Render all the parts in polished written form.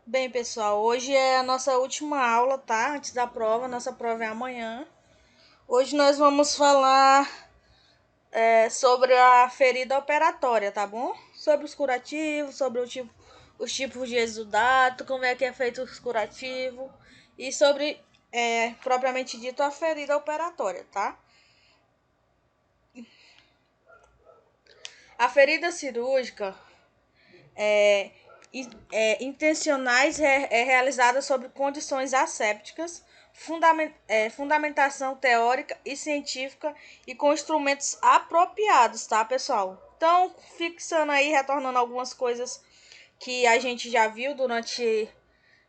Bem, pessoal, hoje é a nossa última aula, tá? Antes da prova, nossa prova é amanhã. Hoje nós vamos falar sobre a ferida operatória, tá bom? Sobre os curativos, sobre os tipos de exudato, como é que é feito os curativos e sobre, propriamente dito, a ferida operatória, tá? A ferida cirúrgica é, intencionais é realizada sob condições assépticas, fundamentação teórica e científica e com instrumentos apropriados, tá, pessoal? Então, fixando aí, retornando algumas coisas que a gente já viu durante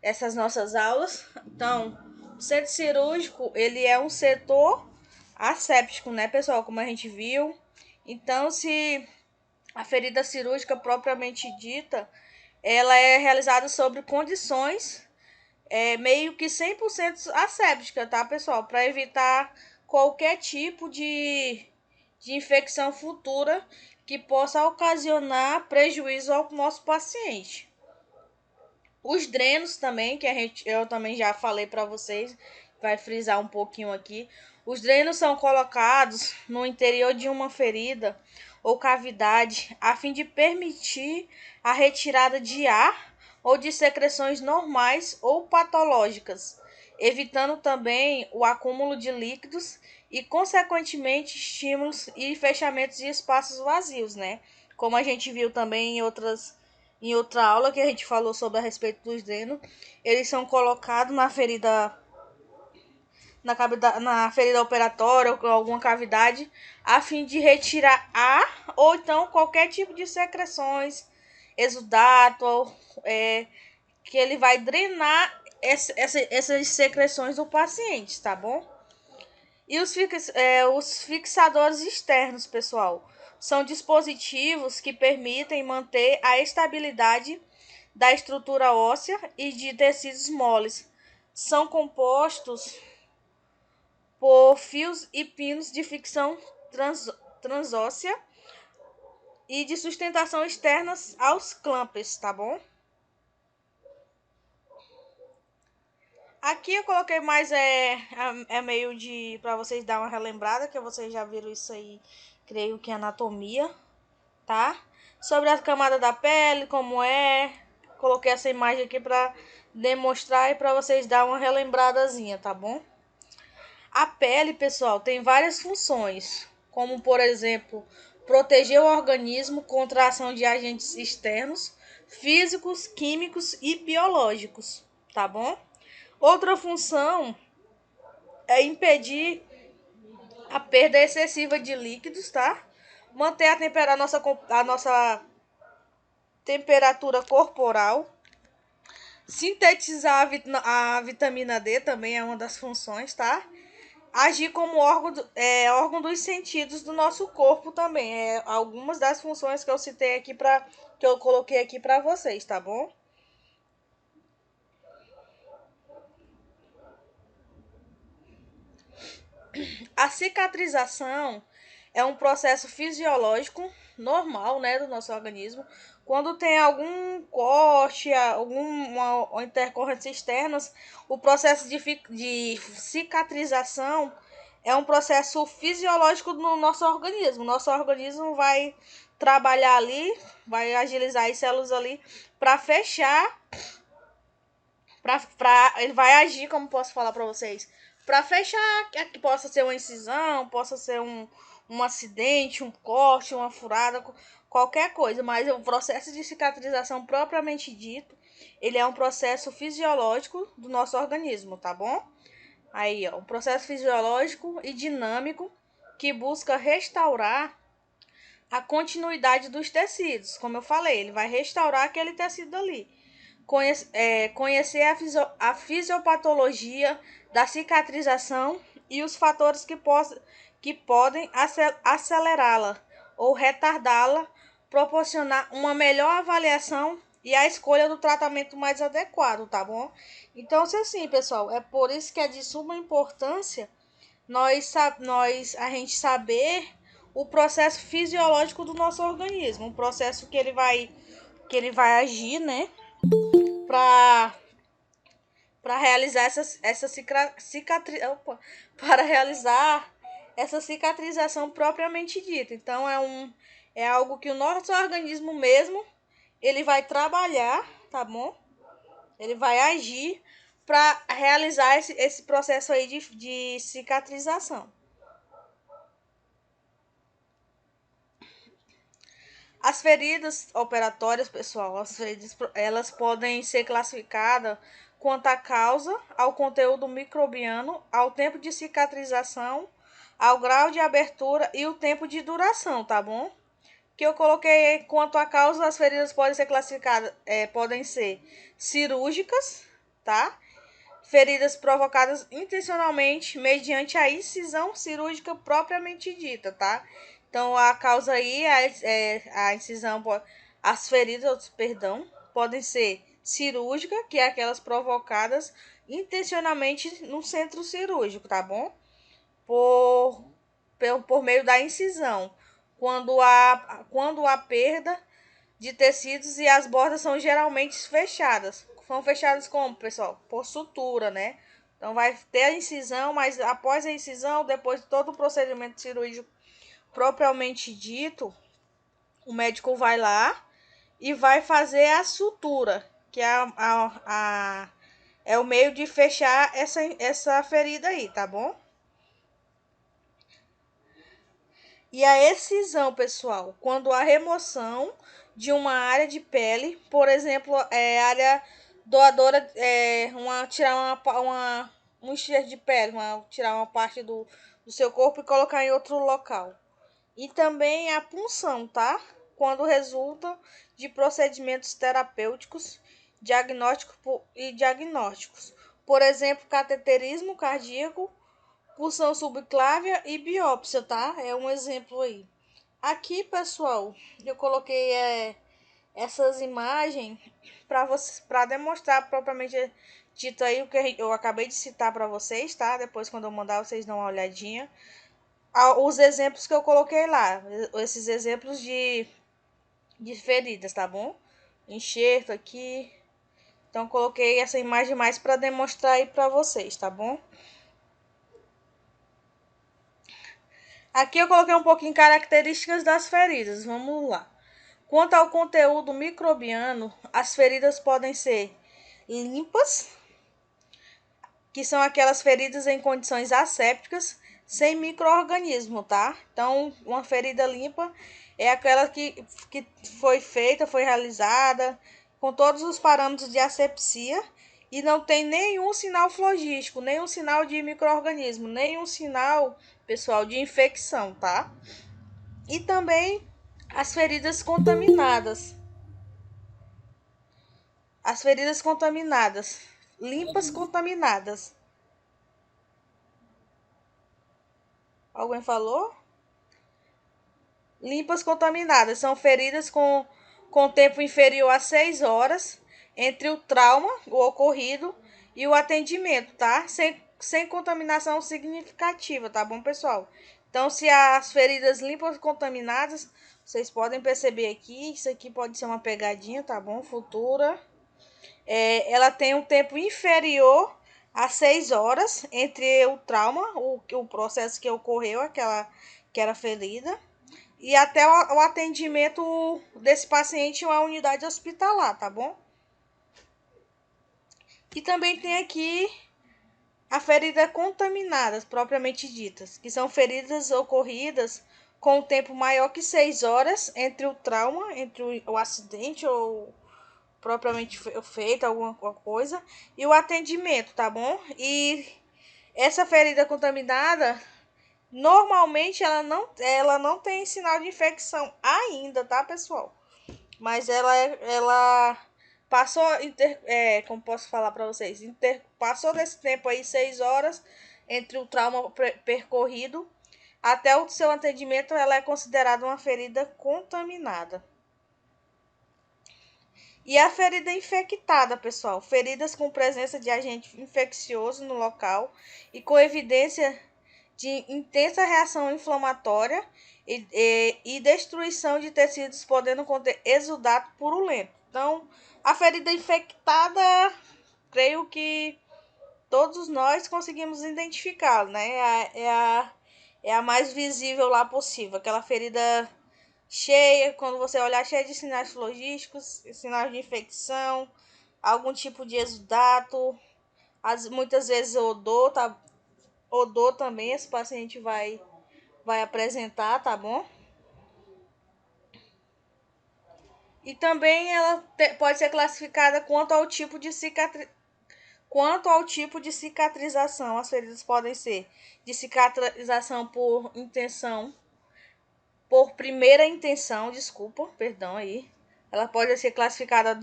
essas nossas aulas. Então, o centro cirúrgico, ele é um setor asséptico, né, pessoal? Como a gente viu. Então, se a ferida cirúrgica propriamente dita, ela é realizada sobre condições meio que 100% asséptica, tá, pessoal? Para evitar qualquer tipo de infecção futura que possa ocasionar prejuízo ao nosso paciente. Os drenos também, eu também já falei para vocês, vai frisar um pouquinho aqui. Os drenos são colocados no interior de uma ferida ou cavidade a fim de permitir a retirada de ar ou de secreções normais ou patológicas, evitando também o acúmulo de líquidos e, consequentemente, estímulos e fechamentos de espaços vazios, né? Como a gente viu também em outra aula que a gente falou sobre a respeito dos drenos, eles são colocados na ferida operatória ou alguma cavidade a fim de retirar ar ou então qualquer tipo de secreções, exudato, que ele vai drenar essas secreções do paciente, tá bom? E os fixadores externos, pessoal, são dispositivos que permitem manter a estabilidade da estrutura óssea e de tecidos moles. São compostos por fios e pinos de fricção transóssea e de sustentação externas aos clampers, tá bom? Aqui eu coloquei mais meio de para vocês dar uma relembrada, que vocês já viram isso aí, creio que é anatomia, tá? Sobre a camada da pele, como é. Coloquei essa imagem aqui para demonstrar e para vocês dar uma relembradazinha, tá bom? A pele, pessoal, tem várias funções, como por exemplo, proteger o organismo contra a ação de agentes externos, físicos, químicos e biológicos, tá bom? Outra função é impedir a perda excessiva de líquidos, tá? Manter a nossa temperatura corporal. Sintetizar a vitamina D também é uma das funções, tá? Agir como órgão dos sentidos do nosso corpo também. É algumas das funções que eu citei aqui que eu coloquei aqui para vocês, tá bom? A cicatrização é um processo fisiológico normal, né, do nosso organismo. Quando tem algum corte, alguma intercorrência externas, o processo de cicatrização é um processo fisiológico do nosso organismo. Nosso organismo vai trabalhar ali, vai agilizar as células ali para fechar, ele vai agir, como posso falar para vocês, para fechar, que possa ser uma incisão, possa ser um acidente, um corte, uma furada, qualquer coisa, mas o processo de cicatrização propriamente dito, ele é um processo fisiológico do nosso organismo, tá bom? Aí, ó, um processo fisiológico e dinâmico que busca restaurar a continuidade dos tecidos. Como eu falei, ele vai restaurar aquele tecido ali. Conhecer a fisiopatologia da cicatrização e os fatores que podem acelerá-la ou retardá-la, proporcionar uma melhor avaliação e a escolha do tratamento mais adequado, tá bom? Então, assim, pessoal, é por isso que é de suma importância a gente saber o processo fisiológico do nosso organismo, um processo que ele vai agir, né, para realizar para realizar essa cicatrização propriamente dita. Então é algo que o nosso organismo mesmo ele vai trabalhar, tá bom? Ele vai agir para realizar esse processo aí de cicatrização. As feridas operatórias, pessoal, elas podem ser classificadas quanto à causa, ao conteúdo microbiano, ao tempo de cicatrização, ao grau de abertura e o tempo de duração, tá bom? Que eu coloquei quanto à causa, as feridas podem ser classificadas, podem ser cirúrgicas, tá? Feridas provocadas intencionalmente mediante a incisão cirúrgica propriamente dita, tá? Então a causa aí a incisão, as feridas, perdão, podem ser cirúrgica, que é aquelas provocadas intencionalmente no centro cirúrgico, tá bom? Por meio da incisão, quando há perda de tecidos e as bordas são geralmente fechadas. São fechadas como, pessoal? Por sutura, né? Então vai ter a incisão, mas após a incisão, depois de todo o procedimento cirúrgico propriamente dito, o médico vai lá e vai fazer a sutura, que é o meio de fechar essa ferida aí, tá bom? E a excisão, pessoal, quando a remoção de uma área de pele, por exemplo, área doadora, tirar um enxerto de pele, tirar uma parte do seu corpo e colocar em outro local. E também a punção, tá? Quando resulta de procedimentos terapêuticos, diagnósticos. Por exemplo, cateterismo cardíaco, punção subclávia e biópsia, tá? É um exemplo aí. Aqui, pessoal, eu coloquei essas imagens para demonstrar propriamente dito aí o que eu acabei de citar para vocês, tá? Depois, quando eu mandar, vocês dão uma olhadinha. Os exemplos que eu coloquei lá, esses exemplos de feridas, tá bom? Enxerto aqui. Então, coloquei essa imagem mais para demonstrar aí para vocês, tá bom? Aqui eu coloquei um pouquinho características das feridas. Vamos lá. Quanto ao conteúdo microbiano, as feridas podem ser limpas, que são aquelas feridas em condições assépticas, sem micro-organismo, tá? Então, uma ferida limpa é aquela que foi feita, foi realizada com todos os parâmetros de asepsia e não tem nenhum sinal flogístico, nenhum sinal de micro-organismo, nenhum sinal, pessoal, de infecção, tá? E também as feridas contaminadas. As feridas contaminadas, limpas contaminadas. Alguém falou? Limpas contaminadas são feridas com tempo inferior a 6 horas entre o trauma, o ocorrido, e o atendimento, tá? Sem contaminação significativa, tá bom, pessoal? Então, se as feridas limpas contaminadas, vocês podem perceber aqui, isso aqui pode ser uma pegadinha, tá bom? Futura. Ela tem um tempo inferior a 6 horas entre o trauma, o processo que ocorreu, que era ferida, e até o atendimento desse paciente em uma unidade hospitalar, tá bom? E também tem aqui a ferida contaminadas, propriamente ditas, que são feridas ocorridas com um tempo maior que 6 horas entre o trauma, entre o acidente ou propriamente feito, alguma coisa, e o atendimento, tá bom? E essa ferida contaminada, normalmente ela não tem sinal de infecção ainda, tá, pessoal? Mas ela passou, como posso falar para vocês, passou desse tempo aí, 6 horas, entre o trauma percorrido até o seu atendimento, ela é considerada uma ferida contaminada. E a ferida infectada, pessoal, feridas com presença de agente infeccioso no local e com evidência de intensa reação inflamatória e destruição de tecidos, podendo conter exudato purulento. Então, a ferida infectada, creio que todos nós conseguimos identificar, né? É a mais visível lá possível. Aquela ferida cheia, quando você olhar, cheia de sinais logísticos, sinais de infecção, algum tipo de exudato, muitas vezes odor também esse paciente vai apresentar, tá bom? E também ela pode ser classificada quanto ao tipo de cicatrização. As feridas podem ser de cicatrização por primeira intenção, desculpa, perdão aí. Ela pode ser classificada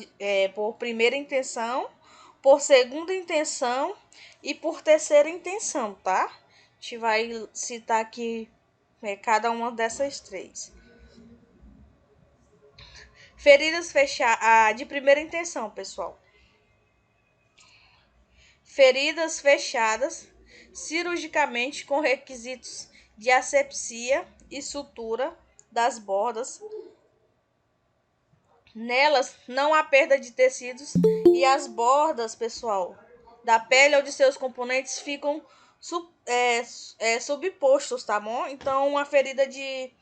por primeira intenção, por segunda intenção e por terceira intenção, tá? A gente vai citar aqui cada uma dessas três. Feridas de primeira intenção, pessoal. Feridas fechadas cirurgicamente com requisitos de asepsia e sutura das bordas. Nelas não há perda de tecidos e as bordas, pessoal, da pele ou de seus componentes ficam subpostos, tá bom? Então, uma ferida de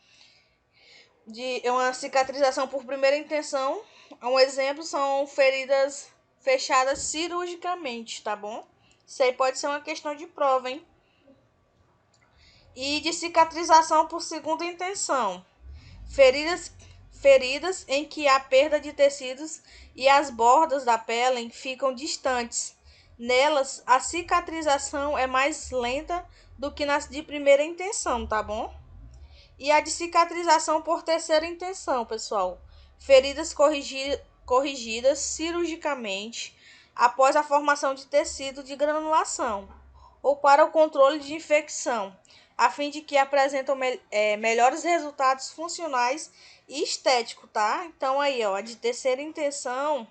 uma cicatrização por primeira intenção, um exemplo são feridas fechadas cirurgicamente, tá bom? Isso aí pode ser uma questão de prova, hein? E de cicatrização por segunda intenção, feridas em que há perda de tecidos e as bordas da pele ficam distantes. Nelas, a cicatrização é mais lenta do que nas de primeira intenção, tá bom? E a de cicatrização por terceira intenção, pessoal. Feridas corrigidas cirurgicamente após a formação de tecido de granulação ou para o controle de infecção, a fim de que apresentam melhores resultados funcionais e estéticos, tá? Então aí, ó, a de terceira intenção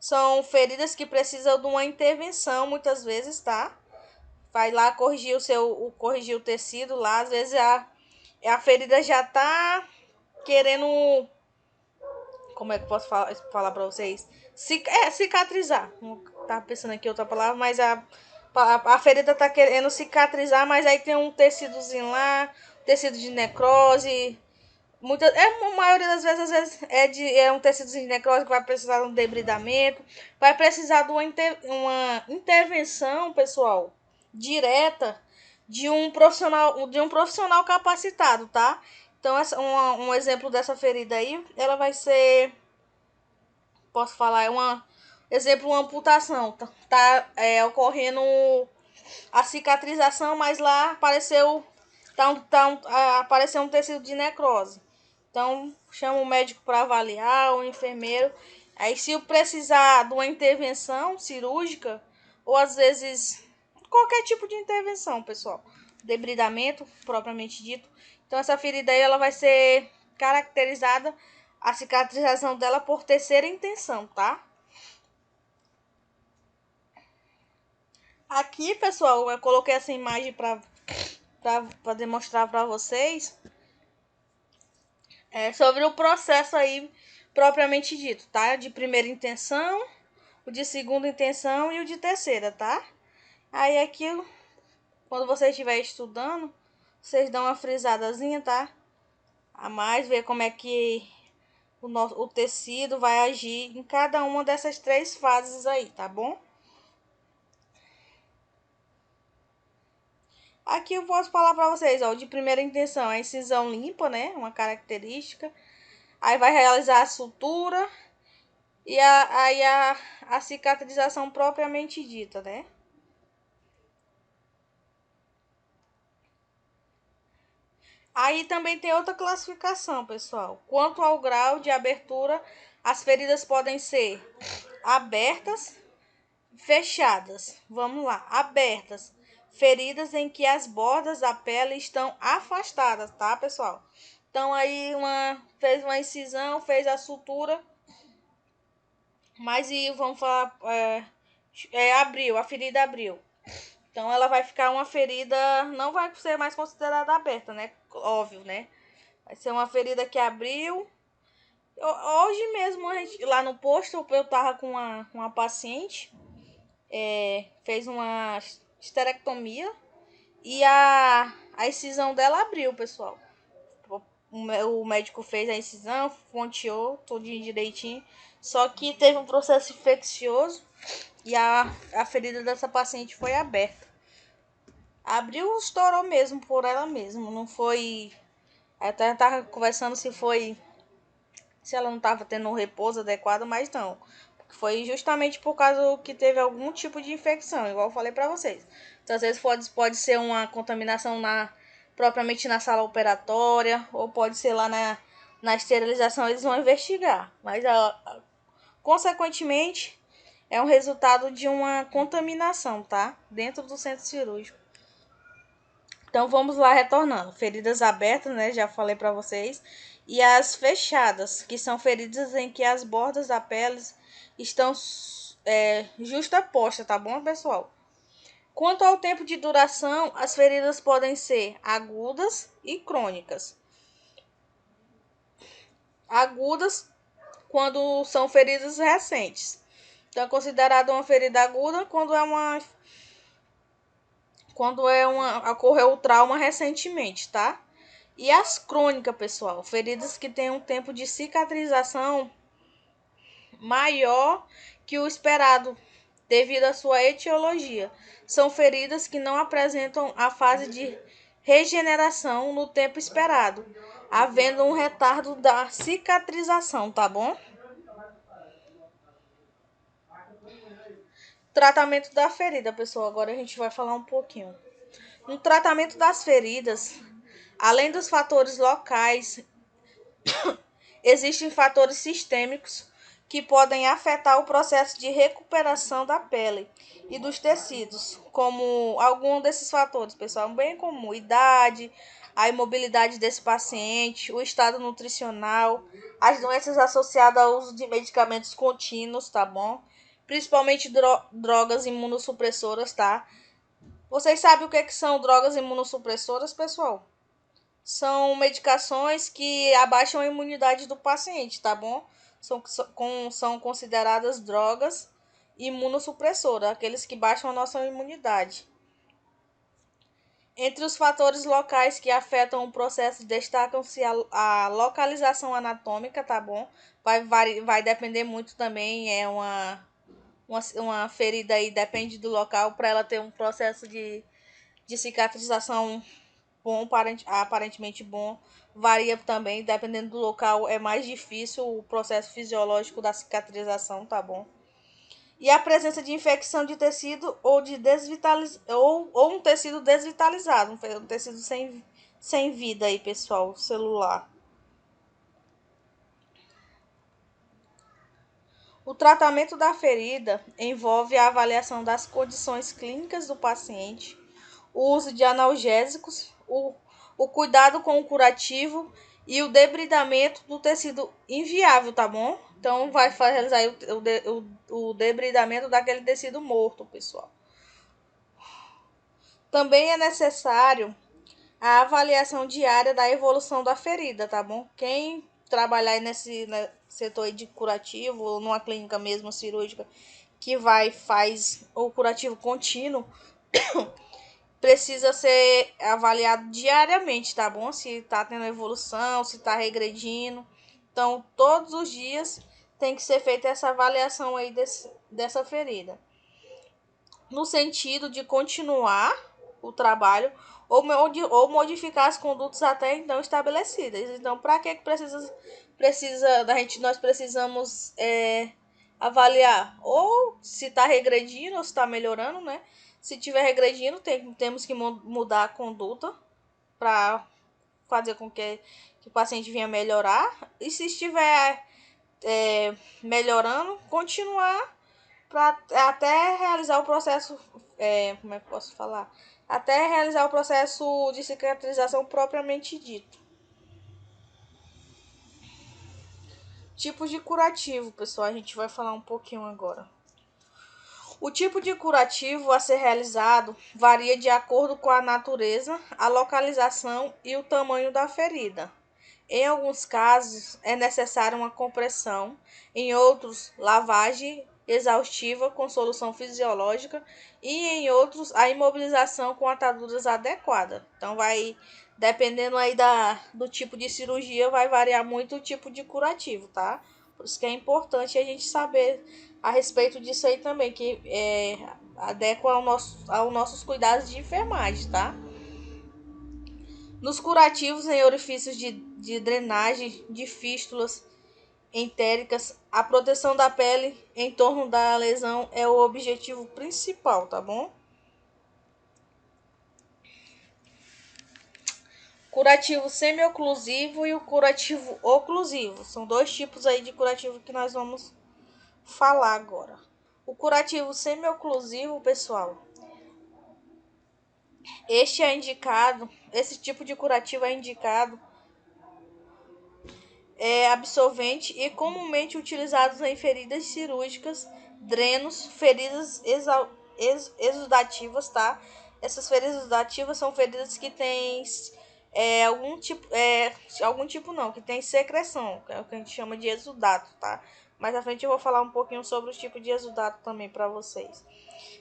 são feridas que precisam de uma intervenção muitas vezes, tá? Vai lá corrigir o tecido lá, às vezes a ferida já tá querendo, como é que eu posso falar para vocês? Cicatrizar. Não tava pensando aqui outra palavra, mas a ferida tá querendo cicatrizar, mas aí tem um tecidozinho lá, tecido de necrose. A maioria das vezes, às vezes é um tecidozinho de necrose que vai precisar de um debridamento, vai precisar de uma intervenção, pessoal, direta de um profissional capacitado, tá? Então, um exemplo dessa ferida aí, ela vai ser, posso falar, exemplo, uma amputação. Tá ocorrendo a cicatrização, mas lá apareceu um tecido de necrose. Então, chama o médico para avaliar, o enfermeiro. Aí, se precisar de uma intervenção cirúrgica, ou às vezes qualquer tipo de intervenção, pessoal, debridamento, propriamente dito. Então, essa ferida aí, ela vai ser caracterizada, a cicatrização dela, por terceira intenção, tá? Aqui, pessoal, eu coloquei essa imagem para demonstrar para vocês sobre o processo aí propriamente dito, tá? De primeira intenção, o de segunda intenção e o de terceira, tá? Aí aqui, quando você estiver estudando, vocês dão uma frisadazinha, tá? A mais, ver como é que o tecido vai agir em cada uma dessas três fases aí, tá bom? Aqui eu posso falar para vocês, ó, de primeira intenção, a incisão limpa, né? Uma característica. Aí vai realizar a sutura e aí a cicatrização propriamente dita, né? Aí também tem outra classificação, pessoal. Quanto ao grau de abertura, as feridas podem ser abertas, fechadas. Vamos lá, abertas. Feridas em que as bordas da pele estão afastadas, tá, pessoal? Então aí fez uma incisão, fez a sutura, mas e vamos falar, abriu, a ferida abriu. Então ela vai ficar uma ferida, não vai ser mais considerada aberta, né? Óbvio, né? Vai ser uma ferida que abriu Hoje mesmo, lá no posto, eu tava com uma paciente, fez uma esterectomia e a incisão dela abriu, pessoal. O médico fez a incisão, ponteou tudo direitinho, só que teve um processo infeccioso e a ferida dessa paciente foi aberta. Abriu, estourou mesmo por ela mesma, não foi. Até tava conversando se ela não estava tendo um repouso adequado, mas não. Foi justamente por causa que teve algum tipo de infecção, igual eu falei para vocês. Então, às vezes pode ser uma contaminação propriamente na sala operatória, ou pode ser lá na esterilização, eles vão investigar. Mas, consequentemente, é um resultado de uma contaminação, tá? Dentro do centro cirúrgico. Então vamos lá retornando. Feridas abertas, né? Já falei para vocês. E as fechadas, que são feridas em que as bordas da pele estão justapostas, tá bom, pessoal? Quanto ao tempo de duração, as feridas podem ser agudas e crônicas. Agudas quando são feridas recentes. Então é considerada uma ferida aguda quando ocorreu o trauma recentemente, tá? E as crônicas, pessoal, feridas que têm um tempo de cicatrização maior que o esperado, devido à sua etiologia. São feridas que não apresentam a fase de regeneração no tempo esperado, havendo um retardo da cicatrização, tá bom? Tratamento da ferida, pessoal. Agora a gente vai falar um pouquinho. No tratamento das feridas, além dos fatores locais, existem fatores sistêmicos que podem afetar o processo de recuperação da pele e dos tecidos, como algum desses fatores, pessoal, bem comum: idade, a imobilidade desse paciente, o estado nutricional, as doenças associadas ao uso de medicamentos contínuos, tá bom? Principalmente drogas imunossupressoras, tá? Vocês sabem o que são drogas imunossupressoras, pessoal? São medicações que abaixam a imunidade do paciente, tá bom? São consideradas drogas imunossupressoras, aqueles que baixam a nossa imunidade. Entre os fatores locais que afetam o processo destacam-se a localização anatômica, tá bom? Vai depender muito também, uma ferida aí depende do local para ela ter um processo de cicatrização bom, aparentemente bom. Varia também, dependendo do local, é mais difícil o processo fisiológico da cicatrização, tá bom? E a presença de infecção de tecido ou um tecido desvitalizado, um tecido sem vida aí, pessoal, celular. O tratamento da ferida envolve a avaliação das condições clínicas do paciente, o uso de analgésicos, o cuidado com o curativo e o debridamento do tecido inviável, tá bom? Então, vai realizar o debridamento daquele tecido morto, pessoal. Também é necessário a avaliação diária da evolução da ferida, tá bom? Quem trabalhar nesse setor de curativo, ou numa clínica mesmo cirúrgica, que faz o curativo contínuo, precisa ser avaliado diariamente, tá bom? Se tá tendo evolução, se tá regredindo. Então, todos os dias tem que ser feita essa avaliação aí dessa ferida. No sentido de continuar o trabalho ou modificar as condutas até então estabelecidas. Então, para que precisa da gente? Nós precisamos avaliar ou se está regredindo ou se está melhorando, né? Se estiver regredindo, temos que mudar a conduta para fazer com que o paciente venha melhorar. E se estiver melhorando, continuar para até realizar o processo, como é que posso falar? Até realizar o processo de cicatrização propriamente dito. Tipos de curativo, pessoal, a gente vai falar um pouquinho agora. O tipo de curativo a ser realizado varia de acordo com a natureza, a localização e o tamanho da ferida. Em alguns casos, é necessária uma compressão, em outros, lavagem exaustiva com solução fisiológica e em outros, a imobilização com ataduras adequadas. Então, vai dependendo aí do tipo de cirurgia, vai variar muito o tipo de curativo, tá? Por isso que é importante a gente saber a respeito disso aí também, que adequa aos nossos cuidados de enfermagem, tá? Nos curativos em orifícios de drenagem de fístulas entéricas, a proteção da pele em torno da lesão é o objetivo principal, tá bom? Curativo semi-oclusivo e o curativo oclusivo. São dois tipos aí de curativo que nós vamos falar agora. O curativo semi-oclusivo, pessoal, esse tipo de curativo é indicado absorvente e comumente utilizados em feridas cirúrgicas, drenos, feridas exudativas, tá? Essas feridas exudativas são feridas que têm algum tipo não, que tem secreção, que é o que a gente chama de exudato, tá? Mais à frente eu vou falar um pouquinho sobre os tipos de exudato também para vocês.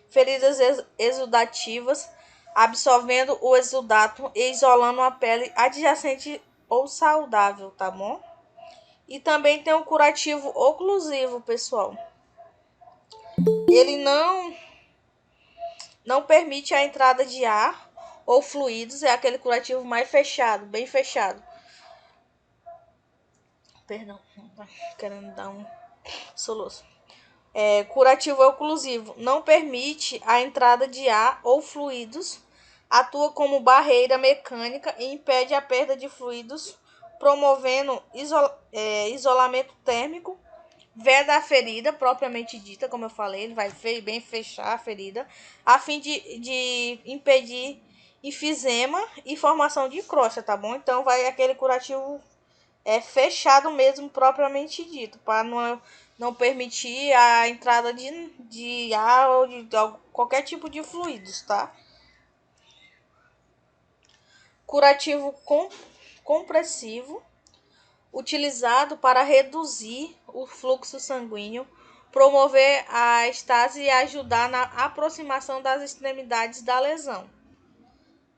Feridas exudativas, absorvendo o exudato e isolando a pele adjacente ou saudável, tá bom? E também tem o curativo oclusivo, pessoal. Ele não permite a entrada de ar ou fluidos, é aquele curativo mais fechado, bem fechado. Perdão, tá querendo dar um soluço. Curativo oclusivo não permite a entrada de ar ou fluidos, atua como barreira mecânica e impede a perda de fluidos, promovendo isolamento térmico. Veda a ferida propriamente dita, como eu falei, ele vai bem fechar a ferida, a fim de impedir enfisema e formação de crosta, tá bom? Então vai aquele curativo fechado mesmo, propriamente dito, para não permitir a entrada de ar ou de qualquer tipo de fluidos, tá? Curativo compressivo, utilizado para reduzir o fluxo sanguíneo, promover a estase e ajudar na aproximação das extremidades da lesão.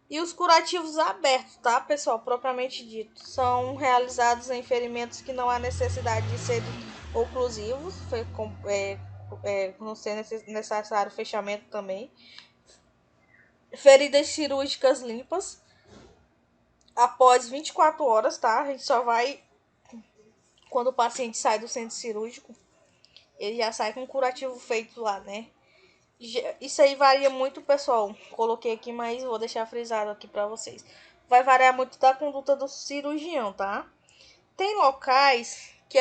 E os curativos abertos, tá, pessoal? Propriamente dito, são realizados em ferimentos que não há necessidade de serem oclusivos, não ser necessário fechamento também. Feridas cirúrgicas limpas após 24 horas, tá? A gente só vai quando o paciente sai do centro cirúrgico, ele já sai com o curativo feito lá, né? Isso aí varia muito, pessoal. Coloquei aqui, mas vou deixar frisado aqui para vocês. Vai variar muito da conduta do cirurgião, tá? Tem locais que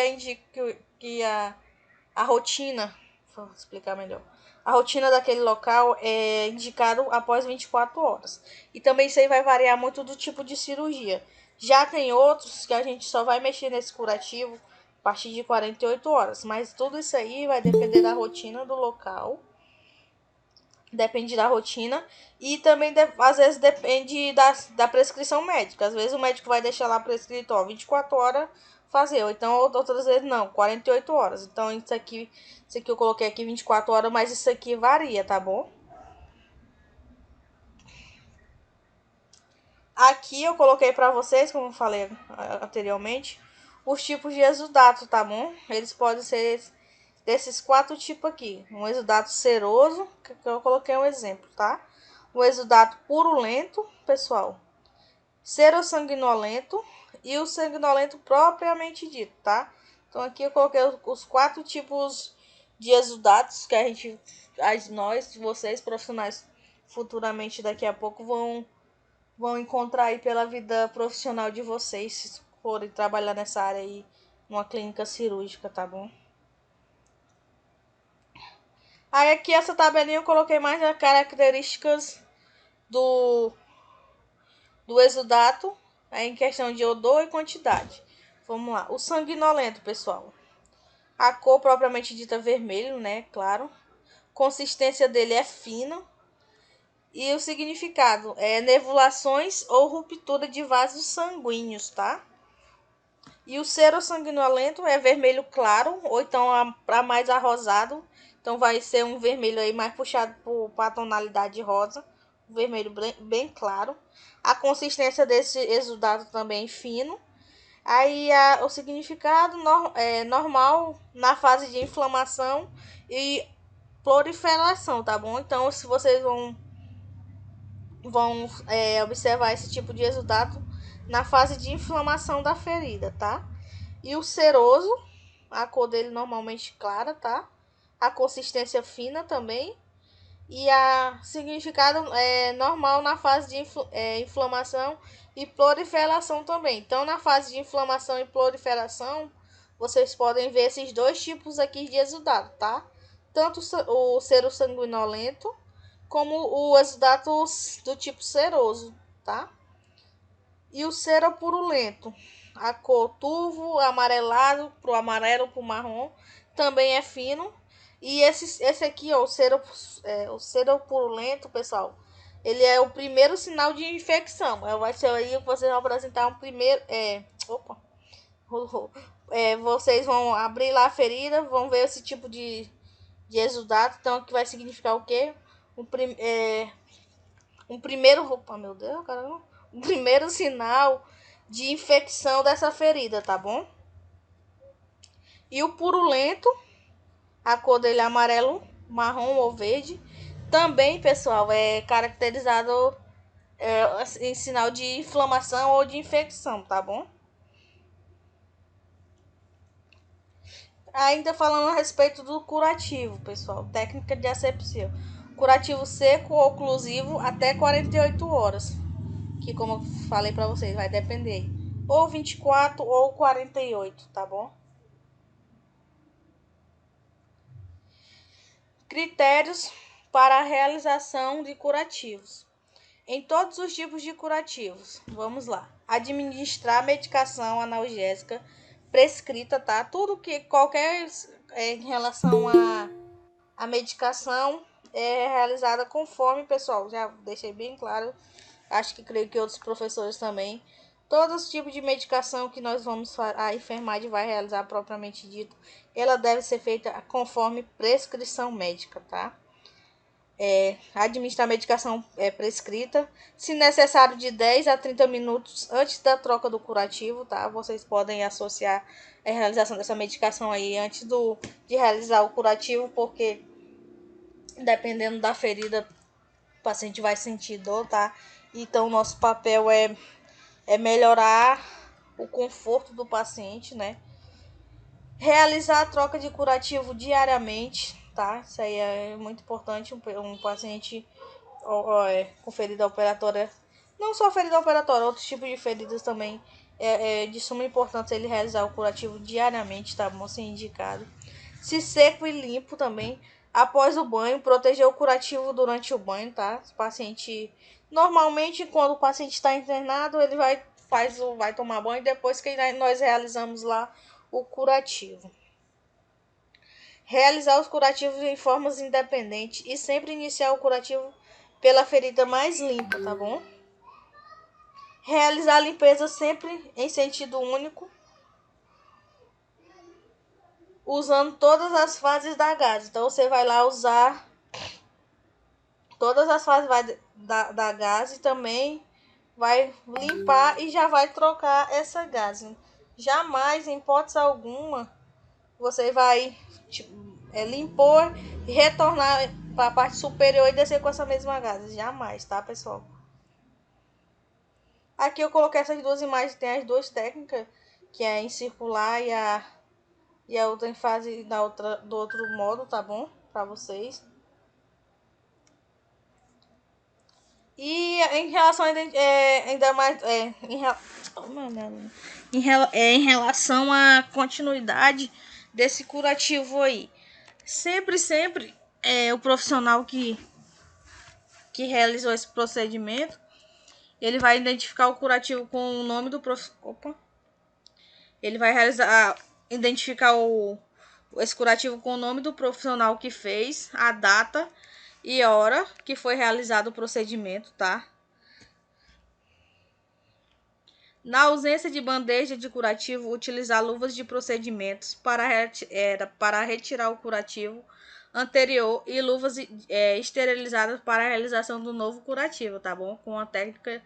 a rotina, vou explicar melhor. A rotina daquele local é indicado após 24 horas. E também isso aí vai variar muito do tipo de cirurgia. Já tem outros que a gente só vai mexer nesse curativo a partir de 48 horas. Mas tudo isso aí vai depender da rotina do local. Depende da rotina. E também, às vezes, depende da prescrição médica. Às vezes o médico vai deixar lá prescrito, 24 horas fazer. Ou então, outras vezes não, 48 horas. Então, isso aqui eu coloquei aqui 24 horas, mas isso aqui varia, tá bom? Aqui eu coloquei para vocês, como eu falei anteriormente, os tipos de exudato, tá bom? Eles podem ser desses 4 tipos aqui. Um exudato seroso, que eu coloquei um exemplo, tá? O exudato purulento, pessoal, serossanguinolento e o sanguinolento propriamente dito, tá? Então aqui eu coloquei os 4 tipos de exudatos que vocês profissionais, futuramente daqui a pouco vão encontrar aí pela vida profissional de vocês, se forem trabalhar nessa área aí, numa clínica cirúrgica, tá bom? Aí aqui essa tabelinha eu coloquei mais as características do exudato, em questão de odor e quantidade. Vamos lá. O sanguinolento, pessoal. A cor propriamente dita vermelho, né? Claro. Consistência dele é fina. E o significado é nevulações ou ruptura de vasos sanguíneos, tá? E o sero sanguinolento é vermelho claro, ou então para mais arrosado. Então vai ser um vermelho aí mais puxado para a tonalidade rosa. Um vermelho bem claro. A consistência desse exudado também é fino. Aí o significado é normal na fase de inflamação e proliferação, tá bom? Então se vocês vão observar esse tipo de exudado na fase de inflamação da ferida, tá? E o seroso, a cor dele normalmente clara, tá? A consistência fina também. E a significado é normal na fase de inflamação e proliferação também. Então, na fase de inflamação e proliferação, vocês podem ver esses dois tipos aqui de exudado, tá? Tanto o sero sanguinolento como o exudado do tipo seroso, tá? E o sero purulento, a cor turvo, amarelado, pro amarelo, pro marrom, também é fino. E esse aqui, ó, o sero purulento, pessoal, ele é o primeiro sinal de infecção. Vai ser aí que vocês vão apresentar um primeiro... vocês vão abrir lá a ferida, vão ver esse tipo de exudado. Então, que vai significar o quê? Um primeiro... Opa, meu Deus, caramba. Um primeiro sinal de infecção dessa ferida, tá bom? E o purulento, a cor dele é amarelo, marrom ou verde. Também, pessoal, é caracterizado em sinal de inflamação ou de infecção, tá bom? Ainda falando a respeito do curativo, pessoal, técnica de asepsia. Curativo seco ou oclusivo até 48 horas. Que, como eu falei para vocês, vai depender. Ou 24 ou 48, tá bom? Critérios para a realização de curativos. Em todos os tipos de curativos, vamos lá. Administrar medicação analgésica prescrita, tá? Tudo que qualquer em relação a medicação é realizada conforme, pessoal, já deixei bem claro. Acho que creio que outros professores também. Todos os tipos de medicação que nós a enfermagem vai realizar propriamente dito, ela deve ser feita conforme prescrição médica, tá? Administrar a medicação prescrita, se necessário de 10 a 30 minutos antes da troca do curativo, tá? Vocês podem associar a realização dessa medicação aí antes de realizar o curativo, porque dependendo da ferida, o paciente vai sentir dor, tá? Então, nosso papel é melhorar o conforto do paciente, né? Realizar a troca de curativo diariamente, tá? Isso aí é muito importante. Um paciente com ferida operatória, não só ferida operatória, outros tipos de feridas também, é de suma importância ele realizar o curativo diariamente, tá bom? Ser indicado. Se seco e limpo também, após o banho, proteger o curativo durante o banho, tá? O paciente, normalmente, quando o paciente está internado, ele vai tomar banho depois que nós realizamos lá o curativo. Realizar os curativos em formas independentes e sempre iniciar o curativo pela ferida mais limpa, tá bom? Realizar a limpeza sempre em sentido único, usando todas as fases da gase. Então, você vai lá usar todas as fases da gase, também vai limpar e já vai trocar essa gase. Jamais, em hipótese alguma, você vai limpar e retornar para a parte superior e descer com essa mesma gase. Jamais, tá, pessoal? Aqui eu coloquei essas duas imagens, tem as duas técnicas, que é em circular e a outra em fase do outro modo, tá bom? Para vocês. E em relação ainda mais em relação à continuidade desse curativo aí, sempre o profissional que realizou esse procedimento, ele vai identificar o curativo com o nome do ele vai identificar esse curativo com o nome do profissional que fez, a data e hora que foi realizado o procedimento, tá? Na ausência de bandeja de curativo, utilizar luvas de procedimentos para retirar o curativo anterior e luvas esterilizadas para a realização do novo curativo, tá bom? Com uma técnica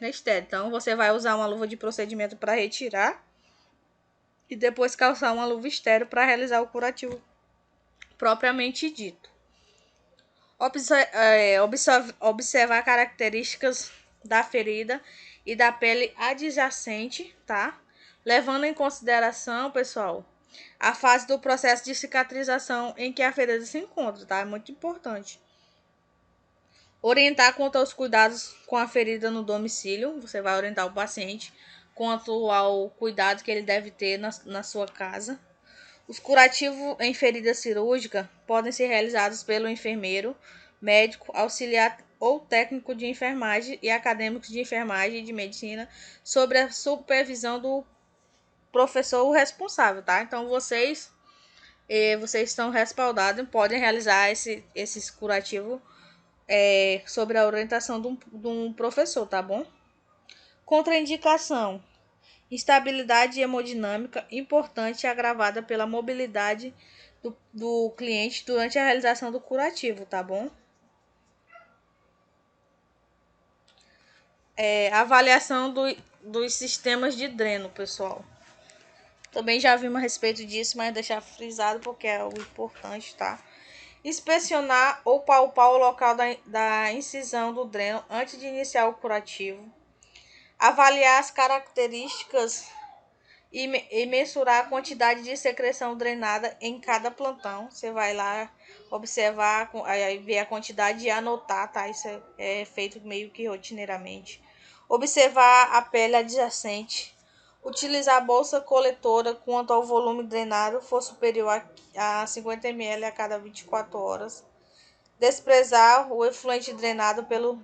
estéril. Então, você vai usar uma luva de procedimento para retirar e depois calçar uma luva estéril para realizar o curativo propriamente dito. Observar características da ferida e da pele adjacente, tá? Levando em consideração, pessoal, a fase do processo de cicatrização em que a ferida se encontra, tá? É muito importante. Orientar quanto aos cuidados com a ferida no domicílio. Você vai orientar o paciente quanto ao cuidado que ele deve ter na sua casa. Os curativos em ferida cirúrgica podem ser realizados pelo enfermeiro, médico, auxiliar ou técnico de enfermagem e acadêmicos de enfermagem e de medicina, sob a supervisão do professor responsável, tá? Então, vocês estão respaldados, podem realizar esses curativos sobre a orientação de um professor, tá bom? Contraindicação: instabilidade hemodinâmica importante e agravada pela mobilidade do cliente durante a realização do curativo, tá bom? Avaliação dos sistemas de dreno, pessoal. Também já vimos a respeito disso, mas deixar frisado porque é algo importante, tá? Inspecionar ou palpar o local da incisão do dreno antes de iniciar o curativo. Avaliar as características e mensurar a quantidade de secreção drenada em cada plantão. Você vai lá observar, aí ver a quantidade e anotar, tá? Isso é feito meio que rotineiramente. Observar a pele adjacente. Utilizar a bolsa coletora quanto ao volume drenado for superior a 50 ml a cada 24 horas. Desprezar o efluente drenado pelo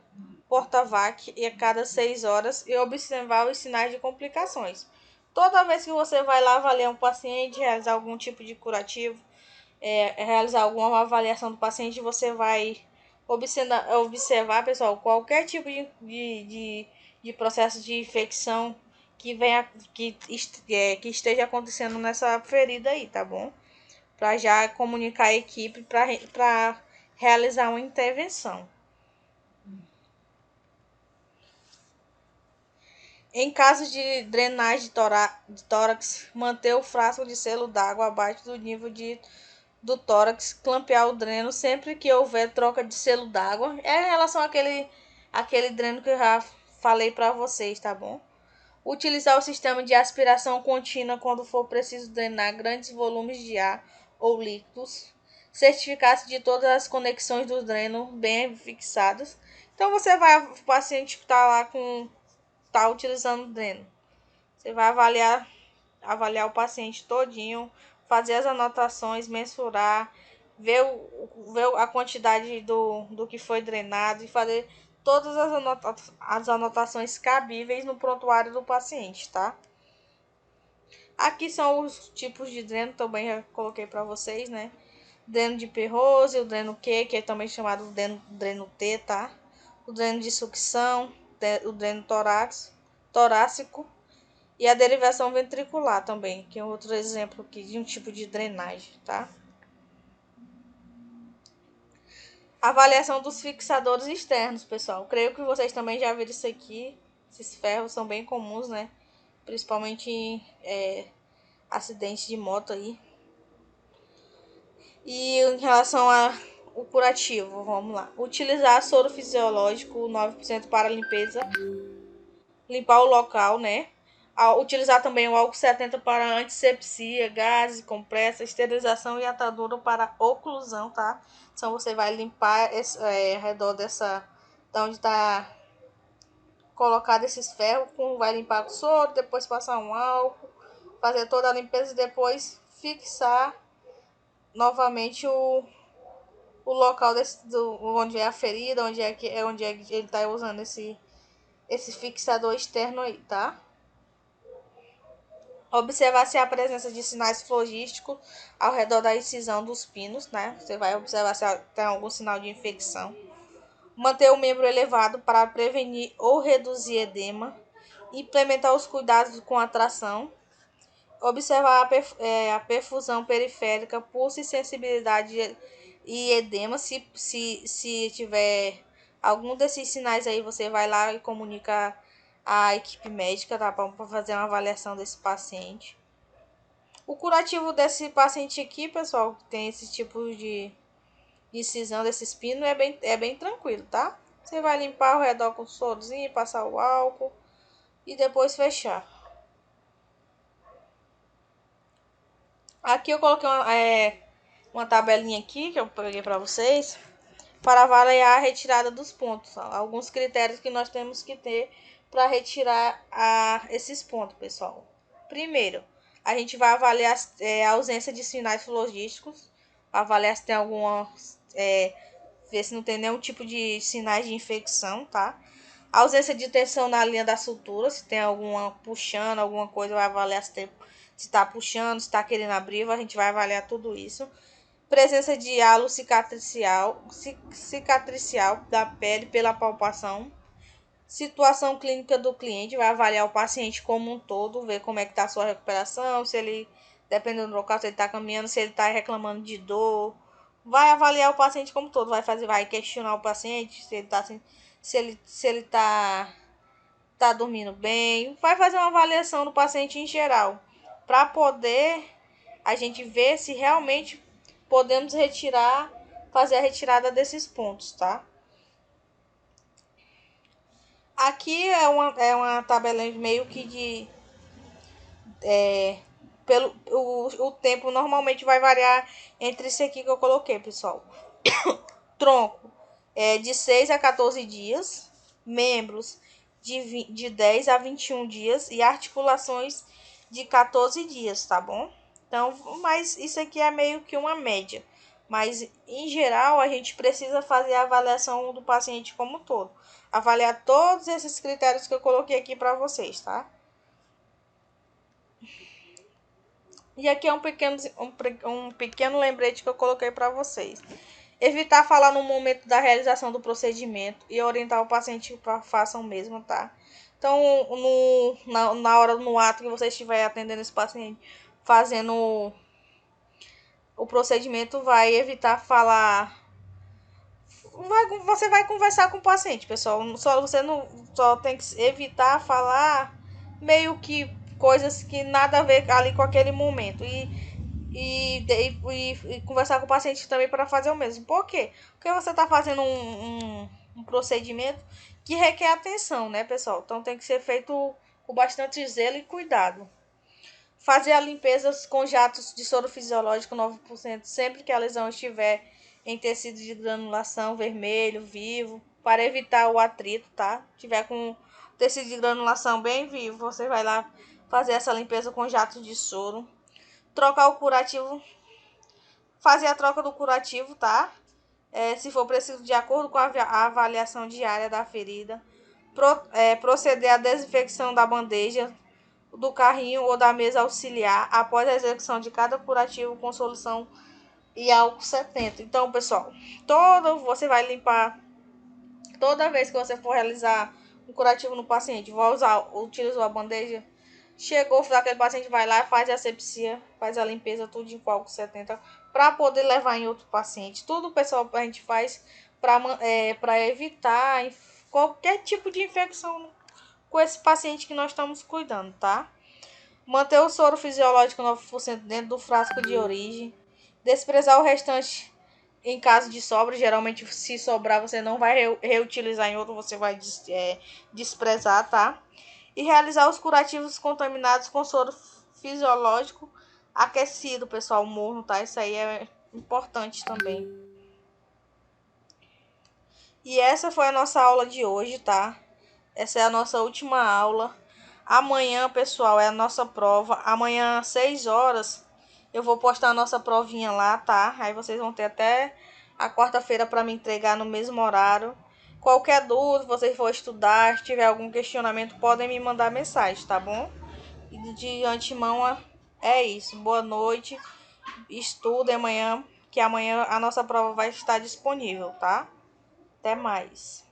porta-vac a cada 6 horas e observar os sinais de complicações. Toda vez que você vai lá avaliar um paciente, realizar algum tipo de curativo, realizar alguma avaliação do paciente, você vai observar, pessoal, qualquer tipo de processo de infecção que esteja acontecendo nessa ferida aí, tá bom? Para já comunicar a equipe para realizar uma intervenção. Em caso de drenagem de tórax, manter o frasco de selo d'água abaixo do nível do tórax, clampear o dreno sempre que houver troca de selo d'água. É em relação àquele dreno que eu já falei para vocês, tá bom? Utilizar o sistema de aspiração contínua quando for preciso drenar grandes volumes de ar ou líquidos. Certificar-se de todas as conexões do dreno bem fixadas. Então, o paciente que está lá tá utilizando o dreno. Você vai avaliar o paciente todinho, fazer as anotações, mensurar, ver a quantidade do que foi drenado e fazer todas as anotações cabíveis no prontuário do paciente, tá? Aqui são os tipos de dreno, também já coloquei para vocês, né? Dreno de Perrose, o dreno Q, que é também chamado dreno T, tá? O dreno de sucção, o dreno torácico e a derivação ventricular também, que é outro exemplo aqui de um tipo de drenagem, tá? Avaliação dos fixadores externos, pessoal. Creio que vocês também já viram isso aqui. Esses ferros são bem comuns, né? Principalmente em acidentes de moto aí. E em relação ao curativo, vamos lá. Utilizar soro fisiológico 9% para limpar o local, né? Utilizar também o álcool 70 para antisepsia, gases, compressa, esterilização e atadura para oclusão, tá? Então você vai limpar ao redor da onde está colocado esses ferros, vai limpar com soro, depois passar um álcool, fazer toda a limpeza e depois fixar novamente o local onde é a ferida, onde ele está usando esse fixador externo aí, tá? Observar se há presença de sinais flogísticos ao redor da incisão dos pinos, né? Você vai observar se tem algum sinal de infecção. Manter o membro elevado para prevenir ou reduzir edema. implementar os cuidados com a tração, observar a perfusão periférica, pulso e sensibilidade e edema. Se tiver algum desses sinais aí, você vai lá e comunica à equipe médica, tá? Para fazer uma avaliação desse paciente. O curativo desse paciente aqui, pessoal, que tem esse tipo de incisão desse espino, é bem tranquilo, tá? Você vai limpar ao redor com sorozinho, passar o álcool e depois fechar. Aqui eu coloquei uma tabelinha aqui que eu peguei para vocês para avaliar a retirada dos pontos. Alguns critérios que nós temos que ter para retirar esses pontos, pessoal. Primeiro, a gente vai avaliar a ausência de sinais flogísticos, avaliar se tem alguma, ver se não tem nenhum tipo de sinais de infecção, tá? A ausência de tensão na linha da sutura, se tem alguma puxando, alguma coisa, vai avaliar se está puxando, se está querendo abrir, a gente vai avaliar tudo isso. Presença de halo cicatricial da pele pela palpação. Situação clínica do cliente, vai avaliar o paciente como um todo, ver como é que está a sua recuperação, se ele, dependendo do local, se ele está caminhando, se ele está reclamando de dor. Vai avaliar o paciente como um todo, vai questionar o paciente, se ele está se ele tá dormindo bem. Vai fazer uma avaliação do paciente em geral, para poder a gente ver se realmente podemos fazer a retirada desses pontos, tá? Aqui é uma tabela meio que o tempo normalmente vai variar entre esse aqui que eu coloquei, pessoal. Tronco de 6 a 14 dias, membros de 10 a 21 dias e articulações de 14 dias, tá bom? Então, mas isso aqui é meio que uma média. Mas, em geral, a gente precisa fazer a avaliação do paciente como um todo. Avaliar todos esses critérios que eu coloquei aqui para vocês, tá? E aqui é um pequeno lembrete que eu coloquei para vocês. Evitar falar no momento da realização do procedimento e orientar o paciente para faça o mesmo, tá? Então, na hora, no ato que você estiver atendendo esse paciente, fazendo o procedimento, vai evitar falar. Você vai conversar com o paciente, pessoal. Você não só tem que evitar falar meio que coisas que nada a ver ali com aquele momento. E conversar com o paciente também para fazer o mesmo. Por quê? Porque você está fazendo um procedimento que requer atenção, né, pessoal? Então tem que ser feito com bastante zelo e cuidado. Fazer a limpeza com jatos de soro fisiológico 9% sempre que a lesão estiver em tecido de granulação vermelho, vivo, para evitar o atrito, tá? Se tiver com tecido de granulação bem vivo, você vai lá fazer essa limpeza com jatos de soro. Trocar o curativo, fazer a troca do curativo, tá? Se for preciso, de acordo com a avaliação diária da ferida. Proceder à desinfecção da bandeja, do carrinho ou da mesa auxiliar após a execução de cada curativo com solução e álcool 70. Então, pessoal, você vai limpar toda vez que você for realizar um curativo no paciente. Utilizou a bandeja, chegou, aquele paciente vai lá, faz a asepsia, faz a limpeza, tudo em álcool 70 para poder levar em outro paciente. Tudo, pessoal, a gente faz para evitar qualquer tipo de infecção com esse paciente que nós estamos cuidando, tá? Manter o soro fisiológico 9% dentro do frasco de origem. Desprezar o restante em caso de sobra. Geralmente, se sobrar, você não vai reutilizar em outro, você vai desprezar, tá? E realizar os curativos contaminados com soro fisiológico aquecido, pessoal, morno, tá? Isso aí é importante também. E essa foi a nossa aula de hoje, tá? Essa é a nossa última aula. Amanhã, pessoal, é a nossa prova. Amanhã, às 6 horas, eu vou postar a nossa provinha lá, tá? Aí vocês vão ter até a quarta-feira para me entregar no mesmo horário. Qualquer dúvida, se vocês for estudar, se tiver algum questionamento, podem me mandar mensagem, tá bom? E de antemão, é isso. Boa noite. Estudem amanhã, que amanhã a nossa prova vai estar disponível, tá? Até mais.